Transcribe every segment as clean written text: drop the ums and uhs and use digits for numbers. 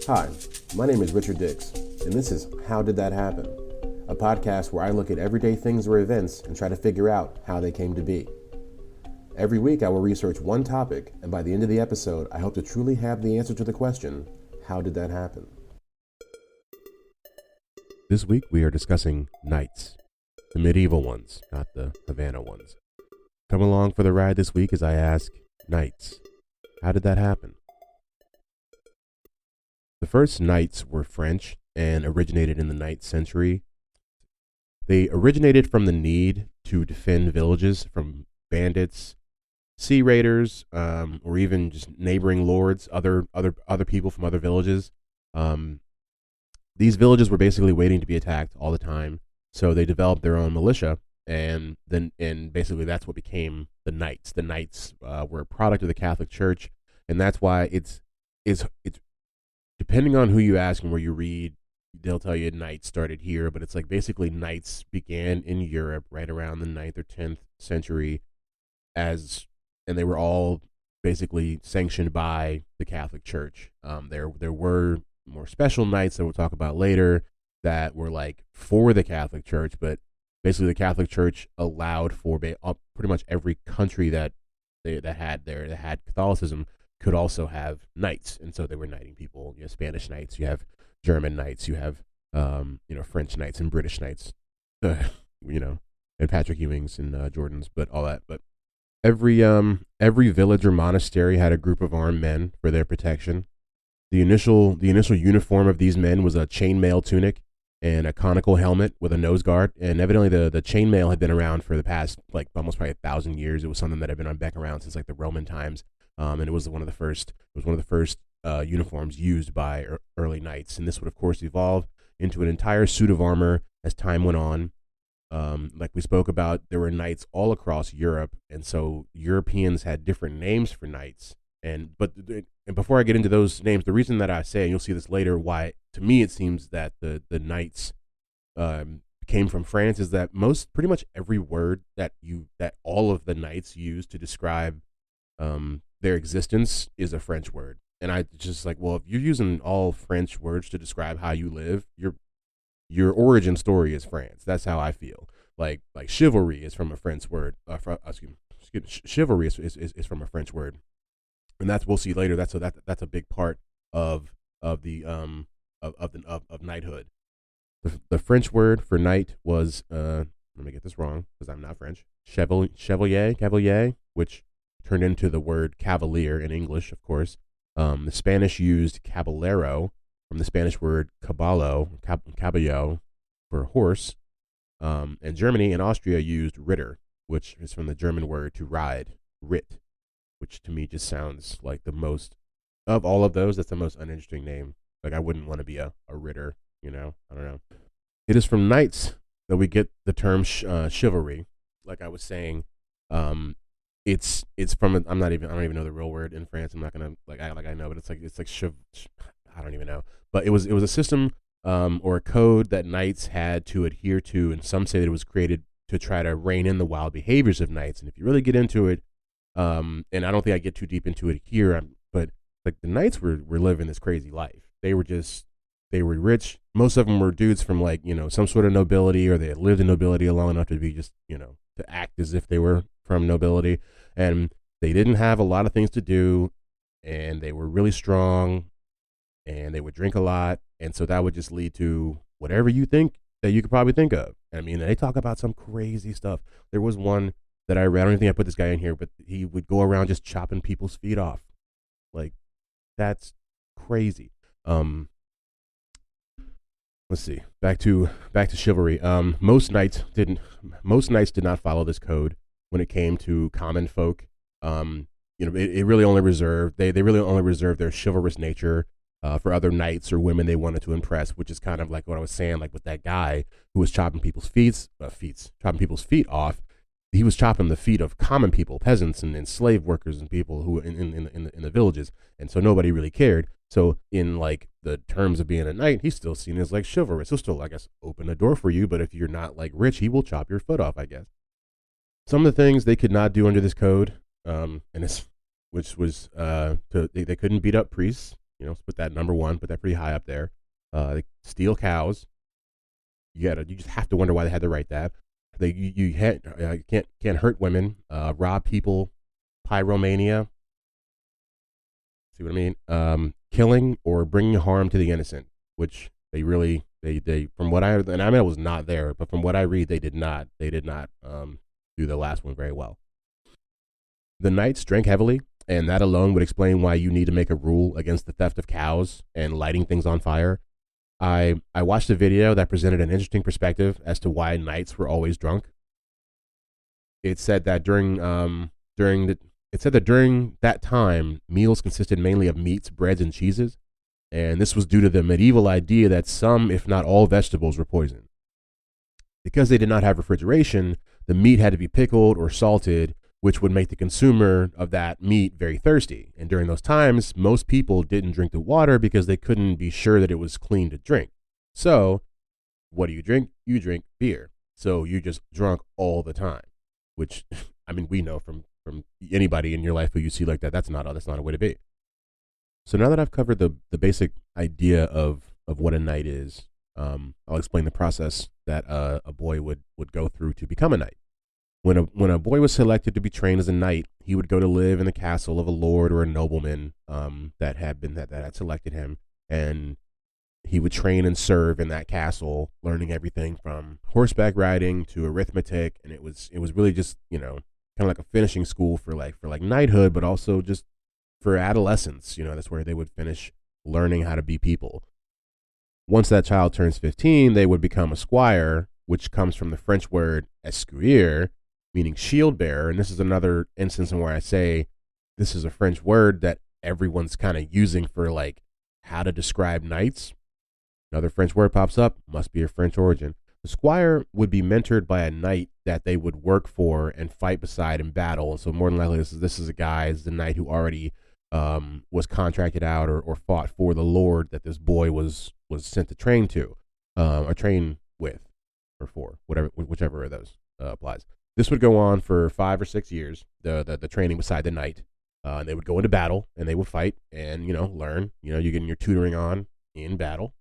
Hi, my name is Richard Dix, and this is How Did That Happen? A podcast where I look at everyday things or events and try to figure out how they came to be. Every week I will research one topic, and by the end of the episode, I hope to truly have the answer to the question, how did that happen? This week we are discussing knights, the medieval ones, not the Havana ones. Come along for the ride this week as I ask, knights, how did that happen? The first knights were French and originated in the 9th century. They originated from the need to defend villages from bandits, sea raiders, or even just neighboring lords, other people from other villages. These villages were basically waiting to be attacked all the time, so they developed their own militia, and basically that's what became the knights. The knights were a product of the Catholic Church, and that's why it's depending on who you ask and where you read, they'll tell you knights started here, but it's like basically knights began in Europe right around the 9th or 10th century and they were all basically sanctioned by the Catholic Church. There were more special knights that we'll talk about later that were like for the Catholic Church, but basically the Catholic Church allowed for pretty much every country that had Catholicism could also have knights, and so they were knighting people. You have Spanish knights, you have German knights, you have French knights and British knights, and Patrick Ewings and Jordans, but all that. But every village or monastery had a group of armed men for their protection. The initial uniform of these men was a chainmail tunic and a conical helmet with a nose guard, and evidently the chainmail had been around for the past almost probably 1,000 years. It was something that had been back around since the Roman times. And it was one of the first uniforms used by early knights, and this would of course evolve into an entire suit of armor as time went on. Like we spoke about, there were knights all across Europe, and so Europeans had different names for knights. And before I get into those names, the reason that I say, and you'll see this later, why to me it seems that the knights came from France is that pretty much every word that all of the knights use to describe their existence is a French word. And I just if you're using all French words to describe how you live, your origin story is France. That's how I feel. Like chivalry is from a French word. Chivalry is from a French word, and we'll see later. That's a big part of knighthood. The French word for knight was let me get this wrong because I'm not French. Chevalier, which turned into the word cavalier in English, of course. The Spanish used caballero from the Spanish word caballo for horse. And Germany and Austria used ritter, which is from the German word to ride, rit, which to me just sounds like the most, of all of those, that's the most uninteresting name. I wouldn't want to be a ritter, I don't know. It is from knights that we get the term chivalry. Like I was saying, it's from I don't even know the real word in France. I'm not gonna act like I know, but it's I don't even know. But it was a system or a code that knights had to adhere to, and some say that it was created to try to rein in the wild behaviors of knights. And if you really get into it, and I don't think I get too deep into it here, but the knights were living this crazy life. They were rich. Most of them were dudes from some sort of nobility, or they had lived in nobility long enough to be just to act as if they were from nobility, and they didn't have a lot of things to do, and they were really strong, and they would drink a lot, and so that would just lead to whatever you think that you could probably think of. I mean, they talk about some crazy stuff. There was one that I read, I don't even think I put this guy in here, but he would go around just chopping people's feet off. That's crazy. Let's see. Back to chivalry. Most knights did not follow this code when it came to common folk. It really only reserved they really only reserved their chivalrous nature for other knights or women they wanted to impress, which is kind of like what I was saying, with that guy who was chopping people's feet off. He was chopping the feet of common people, peasants and slave workers and people who in the villages, and so nobody really cared. So in the terms of being a knight, he's still seen as chivalrous. He'll still, I guess, open a door for you, but if you're not rich, he will chop your foot off, I guess. Some of the things they could not do under this code, which was they couldn't beat up priests. put that number one, put that pretty high up there. They steal cows. You just have to wonder why they had to write that. You can't hurt women, rob people, pyromania. See what I mean? Killing or bringing harm to the innocent, which they from what I was not there, but from what I read, they did not do the last one very well. The knights drank heavily, and that alone would explain why you need to make a rule against the theft of cows and lighting things on fire. I watched a video that presented an interesting perspective as to why knights were always drunk. It said that during that time, meals consisted mainly of meats, breads, and cheeses, and this was due to the medieval idea that some, if not all, vegetables were poison. Because they did not have refrigeration, the meat had to be pickled or salted, which would make the consumer of that meat very thirsty. And during those times, most people didn't drink the water because they couldn't be sure that it was clean to drink. So, what do you drink? You drink beer. So you just drunk all the time, which, I mean, we know from anybody in your life who you see like that, that's not a way to be. So now that I've covered the basic idea of what a knight is, I'll explain the process that a boy would go through to become a knight. When a boy was selected to be trained as a knight, he would go to live in the castle of a lord or a nobleman that had selected him, and he would train and serve in that castle, learning everything from horseback riding to arithmetic, and it was really just kind of like a finishing school for knighthood, but also just for adolescence. That's where they would finish learning how to be people. Once that child turns 15, they would become a squire, which comes from the French word escuire, meaning shield bearer. And this is another instance in where I say this is a French word that everyone's kind of using for like how to describe knights. Another French word pops up, must be of French origin. The squire would be mentored by a knight that they would work for and fight beside in battle. And so more than likely, this is a guy, is the knight who already was contracted out or fought for the lord that this boy was sent to train to, or train with, or for, whichever of those applies. This would go on for 5 or 6 years, the training beside the knight. They would go into battle and they would fight and, learn. You're getting your tutoring on in battle.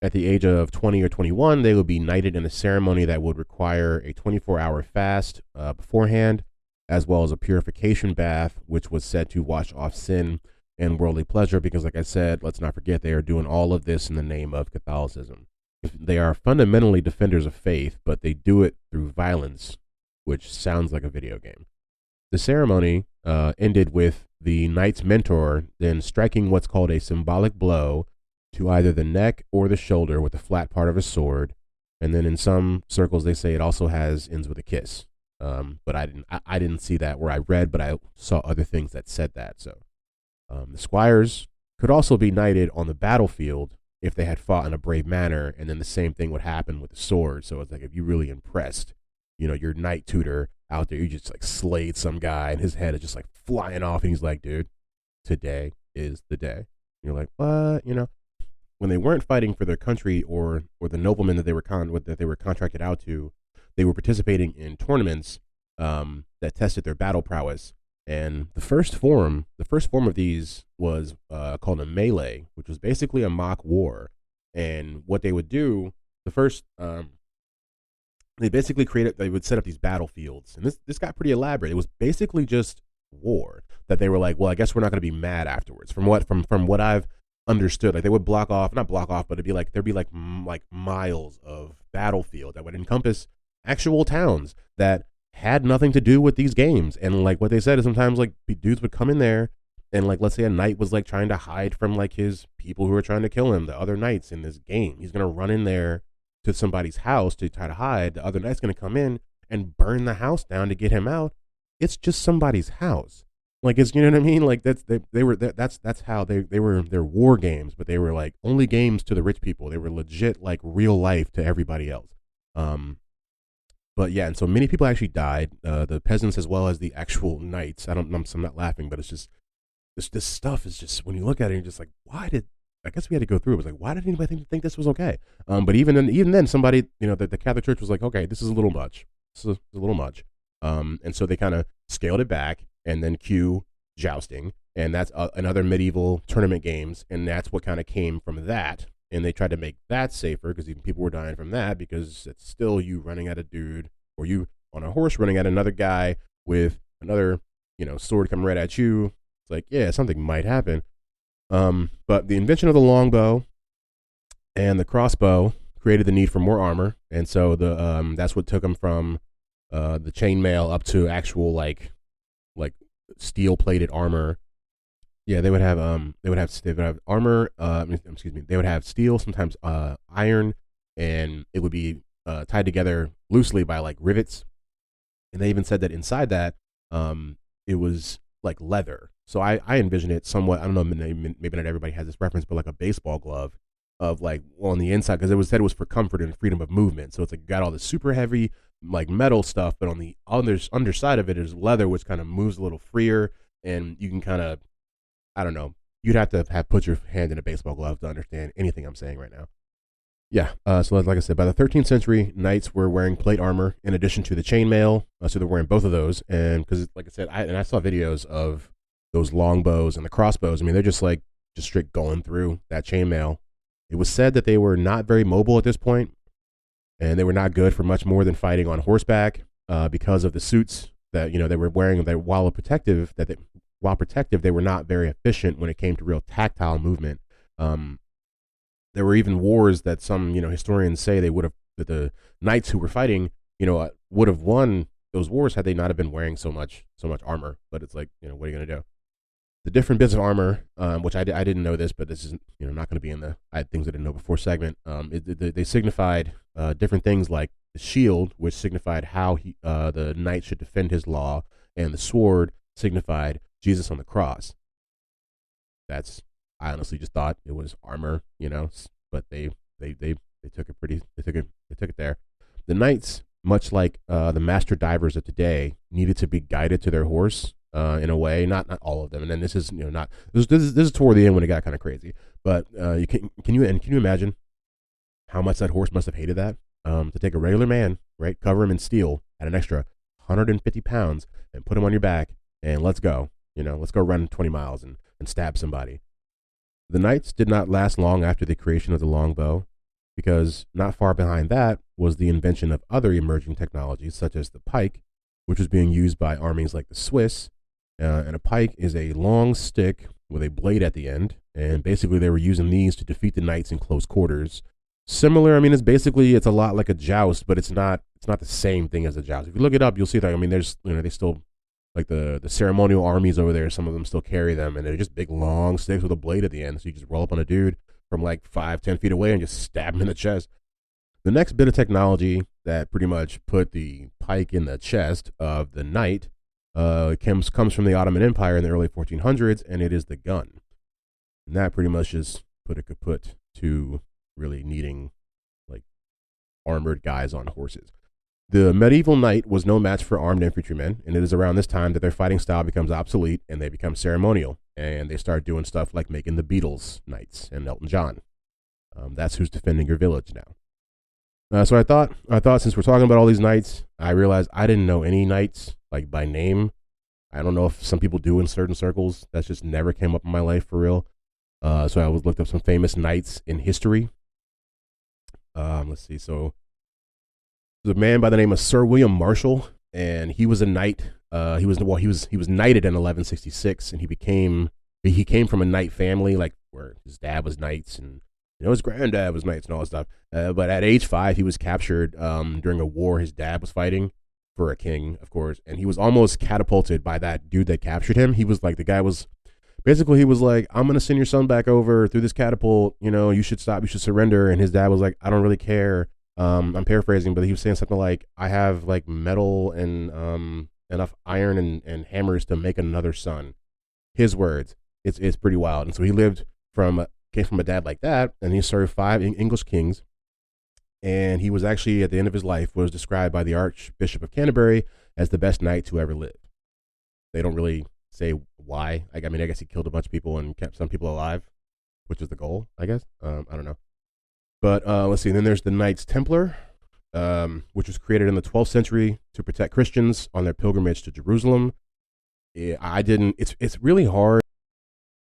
At the age of 20 or 21, they would be knighted in a ceremony that would require a 24-hour fast beforehand, as well as a purification bath, which was said to wash off sin and worldly pleasure, because like I said, let's not forget, they are doing all of this in the name of Catholicism. They are fundamentally defenders of faith, but they do it through violence, which sounds like a video game. The ceremony ended with the knight's mentor then striking what's called a symbolic blow to either the neck or the shoulder with the flat part of a sword, and then in some circles they say it also ends with a kiss. But I didn't see that where I read, but I saw other things that said that. So the squires could also be knighted on the battlefield if they had fought in a brave manner, and then the same thing would happen with the sword. So it's like if you really impressed, your knight tutor out there, you just like slayed some guy and his head is just like flying off, and he's like, dude, today is the day. And you're like, what? When they weren't fighting for their country or the noblemen that they were contracted out to, they were participating in tournaments that tested their battle prowess. And the first form of these was called a melee, which was basically a mock war. And what they would do, they would set up these battlefields, and this got pretty elaborate. It was basically just war that they were like, well, I guess we're not going to be mad afterwards. From what I've understood, like they would not block off, but there'd be like miles of battlefield that would encompass actual towns that had nothing to do with these games. And like what they said is sometimes like dudes would come in there and like, let's say a knight was like trying to hide from like his people who were trying to kill him, the other knights in this game. He's going to run in there to somebody's house to try to hide. The other knight's going to come in and burn the house down to get him out. It's just somebody's house. Like, it's, you know what I mean? Like that's how they were their war games, but they were like only games to the rich people. They were legit like real life to everybody else. But yeah, and so many people actually died, the peasants as well as the actual knights. I'm not laughing, but it's just this stuff is just, when you look at it, you're just like, I guess we had to go through it. It was like, why did anybody think this was okay? But even then, somebody, the Catholic Church was like, okay, this is a little much. This is a little much. And so they kind of scaled it back, and then cue jousting. and that's another medieval tournament games, and that's what kind of came from that. And they tried to make that safer because even people were dying from that because it's still you running at a dude or you on a horse running at another guy with another sword coming right at you. It's like, yeah, something might happen. But the invention of the longbow and the crossbow created the need for more armor, and so that's what took them from the chainmail up to actual like steel plated armor. Yeah, they would have armor. Excuse me. They would have steel, sometimes iron, and it would be tied together loosely by like rivets. And they even said that inside that it was like leather. So I envision it somewhat. I don't know. Maybe not everybody has this reference, but like a baseball glove of like on the inside, because it was said it was for comfort and freedom of movement. So it's like got all this super heavy like metal stuff, but on the underside of it is leather, which kind of moves a little freer, and you can kind of, I don't know, you'd have to have put your hand in a baseball glove to understand anything I'm saying right now. Yeah, so like I said, by the 13th century, knights were wearing plate armor in addition to the chainmail, so they're wearing both of those. And because, like I said, I saw videos of those longbows and the crossbows. I mean, they're just straight going through that chainmail. It was said that they were not very mobile at this point, and they were not good for much more than fighting on horseback because of the suits that they were wearing. That while protective, they were not very efficient when it came to real tactile movement. There were even wars that some historians say that the knights who were fighting would have won those wars had they not have been wearing so much armor. But it's like, what are you gonna do? The different bits of armor, which I didn't know this, but this is not going to be in the things I didn't know before segment. They signified different things, like the shield, which signified how the knight should defend his law, and the sword signified Jesus on the cross. I honestly just thought it was armor, but they took it there. The knights, much like the master divers of today, needed to be guided to their horse in a way, not all of them. And then this is this is toward the end when it got kind of crazy. But can you imagine how much that horse must have hated that? To take a regular man, right, cover him in steel at an extra 150 pounds and put him on your back and let's go. Let's go run 20 miles and stab somebody. The knights did not last long after the creation of the longbow, because not far behind that was the invention of other emerging technologies, such as the pike, which was being used by armies like the Swiss. And a pike is a long stick with a blade at the end, and basically they were using these to defeat the knights in close quarters. Similar, I mean, it's a lot like a joust, but it's not the same thing as a joust. If you look it up, you'll see that. I mean, there's they still, like the ceremonial armies over there, some of them still carry them, and they're just big long sticks with a blade at the end. So you just roll up on a dude from like 5-10 feet away and just stab him in the chest. The next bit of technology that pretty much put the pike in the chest of the knight comes from the Ottoman Empire in the early 1400s, and it is the gun. And that pretty much just put a kaput to really needing like armored guys on horses. The medieval knight was no match for armed infantrymen, and it is around this time that their fighting style becomes obsolete and they become ceremonial, and they start doing stuff like making the Beatles knights and Elton John. That's who's defending your village now. So I thought since we're talking about all these knights, I realized I didn't know any knights like by name. I don't know if some people do in certain circles. That just never came up in my life for real. So I looked up some famous knights in history. Let's see. So there's a man by the name of Sir William Marshall, and he was a knight. He was knighted in 1166, and he came from a knight family, like where his dad was knights and his granddad was knights and all that stuff. But at age 5, he was captured during a war his dad was fighting for a king, of course, and he was almost catapulted by that dude that captured him. He was like, the guy was basically, he was like, I'm gonna send your son back over through this catapult. You should stop. You should surrender. And his dad was like, I don't really care. I'm paraphrasing, but he was saying something like, I have like metal and enough iron and hammers to make another son. His words. It's pretty wild. And so he came from a dad like that, and he served 5 English kings. And he was actually, at the end of his life, was described by the Archbishop of Canterbury as the best knight to ever live. They don't really say why. I guess he killed a bunch of people and kept some people alive, which is the goal, I guess. I don't know. But let's see. And then there's the Knights Templar, which was created in the 12th century to protect Christians on their pilgrimage to Jerusalem. It's really hard